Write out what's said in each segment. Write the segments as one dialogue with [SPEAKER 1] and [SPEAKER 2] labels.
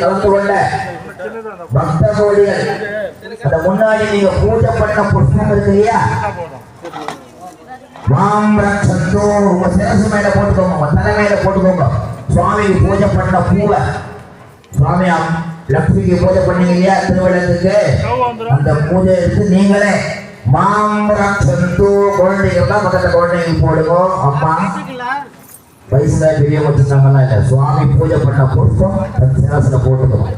[SPEAKER 1] கலந்து கொண்ட பக்த கோடிகள் அந்த முன்னாடி நீங்க பூஜை பண்ண புஷ்பம் இருக்கு இல்லையா, மாம்பழச்சந்தோ உங்க சிரசு மேல போட்டுக்கோங்க, உங்க தலை மேல போட்டுக்கோங்க. சுவாமிக்கு பூஜை பண்ண பூவை, சுவாமி லட்சுமிக்கு பூஜை பண்ணீங்க இல்லையா திருவிழத்துக்கு, அந்த பூஜை எடுத்து நீங்களே மாம்பழச்சந்தோ குழந்தைங்கன்னா பக்கத்துல குழந்தைங்க போடுங்க. அம்மா வயசுல பெரிய வச்சுருக்காங்கலாம் இல்லை, சுவாமி பூஜை பண்ண புஷ்பம் சிரசுல போட்டுக்கோங்க.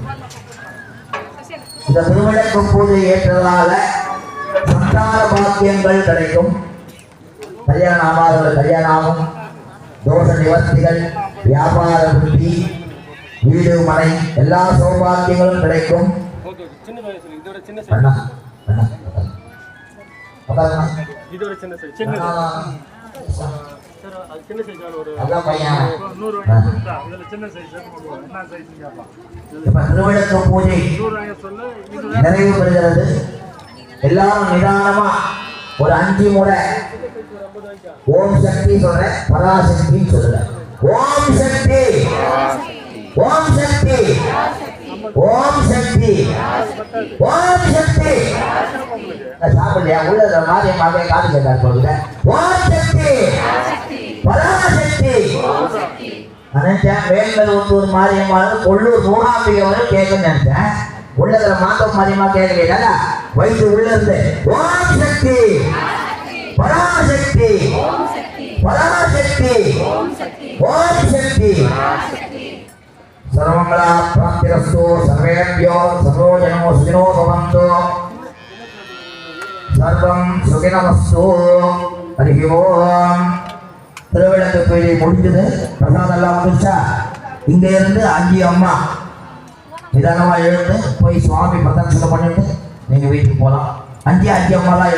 [SPEAKER 1] இந்த திருவிளக்கு பூஜை ஏற்றதால சந்தான பாக்கியங்கள் கிடைக்கும். கல்யாணம் ஆகாதவர்கள் கல்யாணம் ஆகும், தோஷ நிவர்த்திகள், வியாபார விருத்தி, வீடு மனை எல்லா சௌபாக்கியங்களும் கிடைக்கும். திருவிளக்கு பூஜை நிறைவு பெறுகிறது. எல்லாரும் நிதானமா ஒரு 5 முறை ஓம் சக்தி சொல்றேன், பராசக்தி சொல்றேன். ஓம் சக்தி, ஓம் சக்தி, ஓம் சக்தி, ஓம் சக்தி. சாப்பிடலையா உள்ள மாதிரி மாதிரி காது கேட்டா போகுது. ஓம் சக்தி, பராசக்தி. நினைச்சேன் வேண்கள் ஒருத்தூர் மாரியம்மாள் கொள்ளூர் மூகாம்பிகை வரை கேட்கணும்னு நினைச்சேன். உள்ளதுல மாத்தம் மாரியமா கேட்கல, வயிற்று உள்ள இருந்து ஓம் சக்தி, பராசக்தி, பராசக்தி, ஓம் சக்தி. சர்வமங்களா பிராப்திரஸ்து, சர்வேभ्यो सर्वो जनो सुखिनो भवन्तु, சர்வம் சுகினமஸ்து. ஹரி ஓம். திருவிளக்கு பூஜை முடிஞ்சது, பிரசாதம் எல்லாம் வந்துச்சா. இங்க இருந்து 5 அம்மா நிதானமா எழுந்து போய் சுவாமி பிரதட்சணம் பண்ணிட்டு நீங்க வீட்டுக்கு போலாம். 5 அம்மா தான்